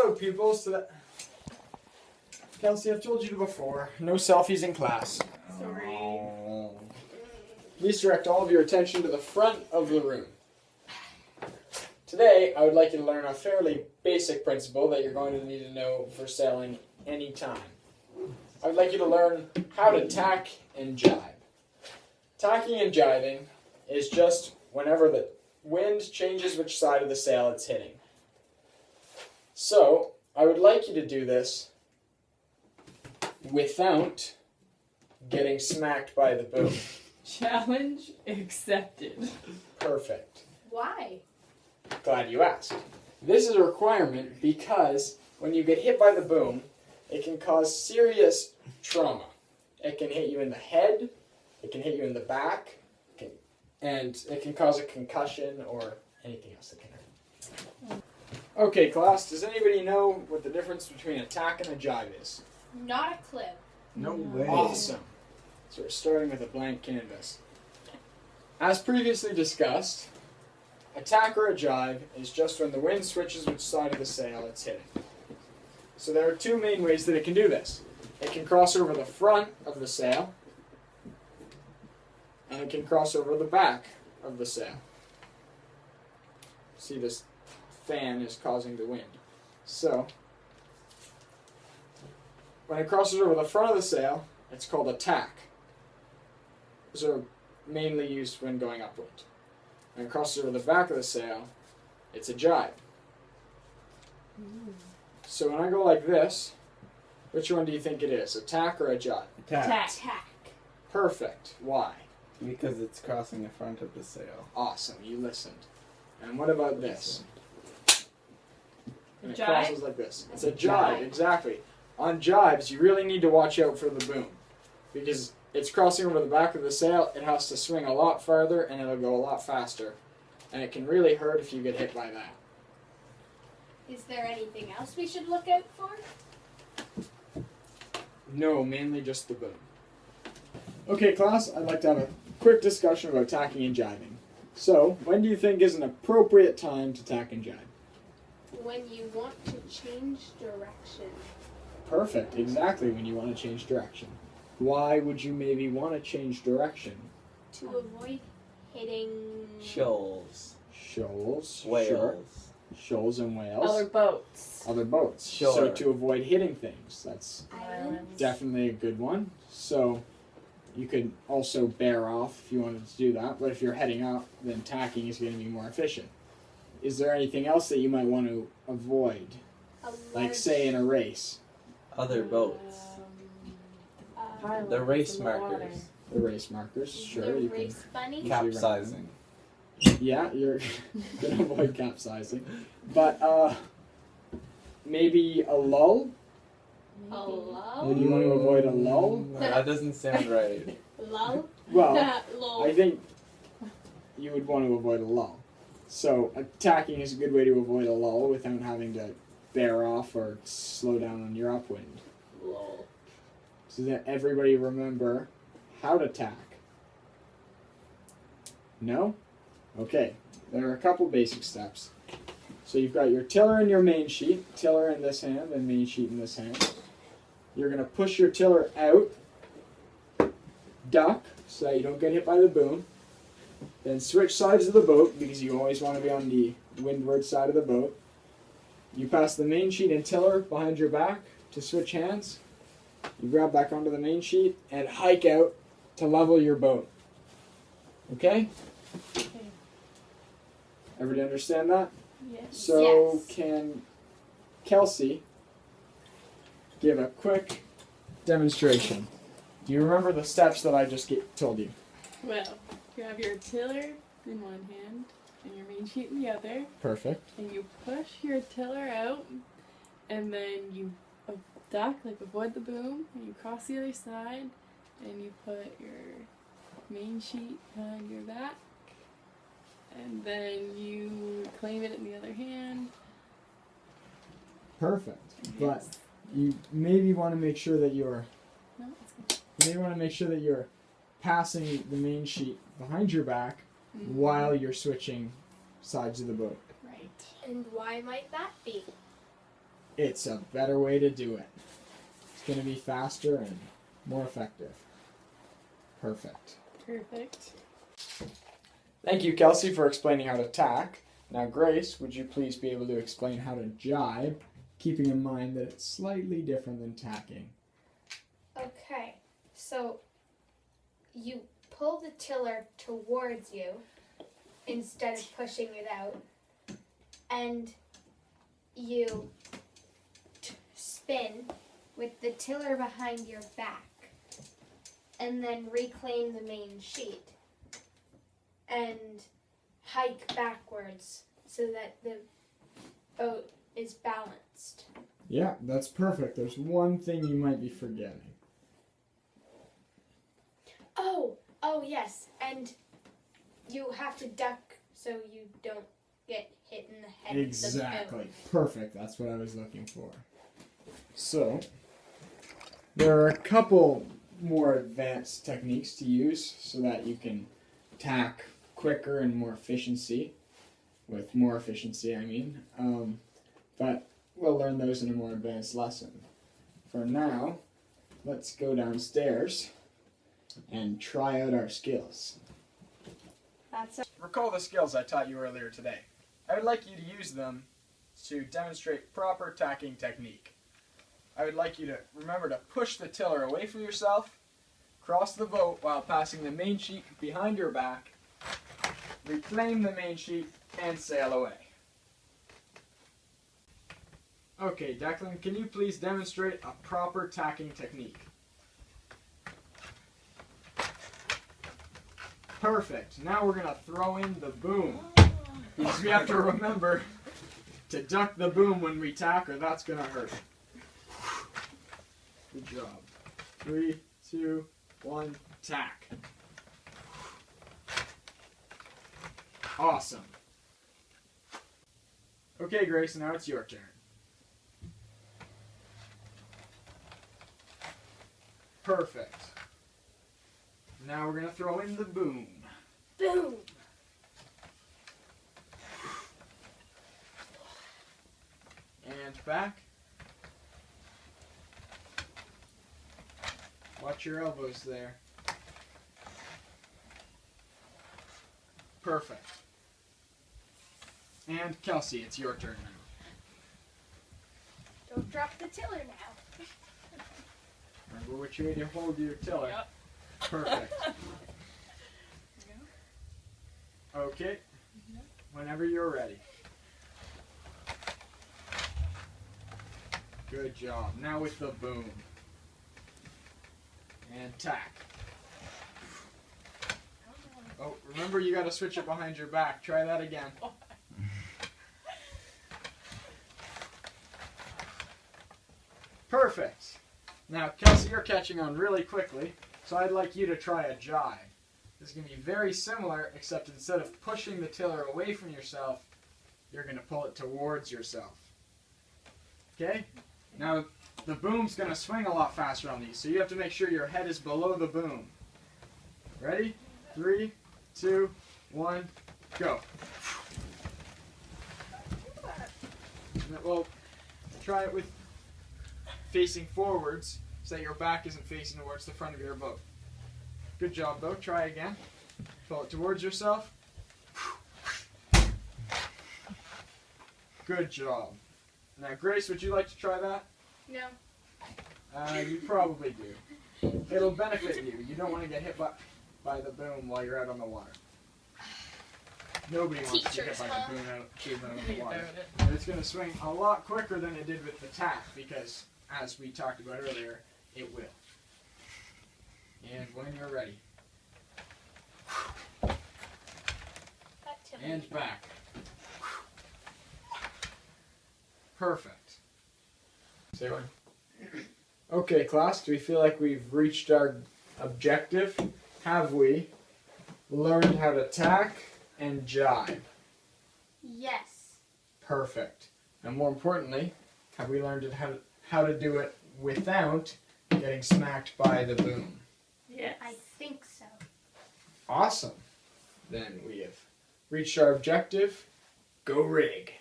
Hello, pupils. Kelsey, I've told you before, no selfies in class. Sorry. Please direct all of your attention to the front of the room. Today, I would like you to learn a fairly basic principle that you're going to need to know for sailing any time. I would like you to learn how to tack and jibe. Tacking and jibing is just whenever the wind changes which side of the sail it's hitting. So, I would like you to do this without getting smacked by the boom. Challenge accepted. Perfect. Why? Glad you asked. This is a requirement because when you get hit by the boom, it can cause serious trauma. It can hit you in the head, it can hit you in the back, and it can cause a concussion or anything else that can hurt. Okay, class, does anybody know what the difference between a tack and a jibe is? Not a clue. No way. Awesome. So we're starting with a blank canvas. As previously discussed, a tack or a jibe is just when the wind switches which side of the sail it's hitting. So there are two main ways that it can do this. It can cross over the front of the sail, and it can cross over the back of the sail. See, this fan is causing the wind. So, when it crosses over the front of the sail, it's called a tack. Those are mainly used when going upwind. When it crosses over the back of the sail, it's a jibe. So when I go like this, which one do you think it is? A tack or a jibe? Tack. Tack. Perfect. Why? Because it's crossing the front of the sail. Awesome. You listened. And what about this? And it Jibe? crosses like this. It's a jibe, exactly. On jibes, you really need to watch out for the boom. Because it's crossing over the back of the sail, it has to swing a lot farther and it'll go a lot faster. And it can really hurt if you get hit by that. Is there anything else we should look out for? No, mainly just the boom. Okay, class, I'd like to have a quick discussion about tacking and jibing. So, when do you think is an appropriate time to tack and jibe? When you want to change direction. Perfect, exactly when you want to change direction. Why would you maybe want to change direction? To avoid hitting... Shoals. Shoals. Whales. Sure. Shoals and whales. Other boats. Other boats. Sure. So to avoid hitting things. That's Islands. definitely a good one. So you could also bear off if you wanted to do that. But if you're heading up, then tacking is going to be more efficient. Is there anything else that you might want to avoid? A Like large, say in a race. Other boats. The race markers. The race markers. Sure. The you race bunny. Cap- Capsizing. Yeah, you're going to avoid capsizing. But maybe a lull? A lull. Would you want to avoid a lull? That doesn't sound right. Lull. Well, Lull. I think you would want to avoid a lull. So attacking is a good way to avoid a lull without having to bear off or slow down on your upwind. Lull. So that everybody remember how to tack. No? Okay. There are a couple basic steps. So you've got your tiller and your main sheet. Tiller in this hand and main sheet in this hand. You're going to push your tiller out. Duck so that you don't get hit by the boom. Then switch sides of the boat because you always want to be on the windward side of the boat. You pass the main sheet and tiller behind your back to switch hands. You grab back onto the main sheet and hike out to level your boat. Okay? Okay. Everybody understand that? Yes. So Yes. can Kelsey give a quick demonstration? Do you remember the steps that I just told you? Well, you have your tiller in one hand and your main sheet in the other, Perfect. and you push your tiller out, and then you duck, like avoid the boom, and you cross the other side, and you put your main sheet behind your back, and then you claim it in the other hand. Perfect. But you maybe want to make sure that you're No, it's good. you may want to make sure that you're passing the main sheet behind your back while you're switching sides of the boat. Right. And why might that be? It's a better way to do it. It's going to be faster and more effective. Perfect. Perfect. Thank you, Kelsey, for explaining how to tack. Now, Grace, would you please be able to explain how to jibe, keeping in mind that it's slightly different than tacking? Okay, so you pull the tiller towards you instead of pushing it out, and you spin with the tiller behind your back, and then reclaim the main sheet and hike backwards so that the boat is balanced. Yeah, that's perfect. There's one thing you might be forgetting. Oh yes, and you have to duck so you don't get hit in the head. Exactly. Perfect. That's what I was looking for. So, there are a couple more advanced techniques to use so that you can tack quicker and more efficiency. With more efficiency, I mean. But we'll learn those in a more advanced lesson. For now, let's go downstairs and try out our skills. Recall the skills I taught you earlier today. I would like you to use them to demonstrate proper tacking technique. I would like you to remember to push the tiller away from yourself, cross the boat while passing the main sheet behind your back, reclaim the main sheet, and sail away. Okay, Declan, can you please demonstrate a proper tacking technique? Perfect. Now we're going to throw in the boom. Because we have to remember to duck the boom when we tack or that's going to hurt. Good job. 3, 2, 1, tack. Awesome. Okay, Grace, now it's your turn. Perfect. Now we're going to throw in the boom. Boom! And back. Watch your elbows there. Perfect. And Kelsey, it's your turn now. Don't drop the tiller now. Remember which way to hold your tiller. Yep. Perfect. Okay. Whenever you're ready. Good job. Now with the boom. And tack. Oh, remember you gotta switch it behind your back. Try that again. Perfect. Now, Kelsey, you're catching on really quickly, so I'd like you to try a jibe. This is going to be very similar, except instead of pushing the tiller away from yourself, you're going to pull it towards yourself. Okay? Now, the boom's going to swing a lot faster on these, so you have to make sure your head is below the boom. Ready? 3, 2, 1, go. Well, try it with facing forwards so that your back isn't facing towards the front of your boat. Good job, though. Try again. Pull it towards yourself. Good job. Now, Grace, would you like to try that? No. You probably do. It'll benefit you. You don't want to get hit by the boom while you're out on the water. Nobody wants to get hit by the boom out on the water. And it's going to swing a lot quicker than it did with the tack because, as we talked about earlier, it will. And when you're ready. And back. Perfect. Say what? Okay, class, do we feel like we've reached our objective? Have we learned how to tack and jibe? Yes. Perfect. And more importantly, have we learned how to do it without getting smacked by the boom? Yes. I think so. Awesome. Then we have reached our objective. Go rig.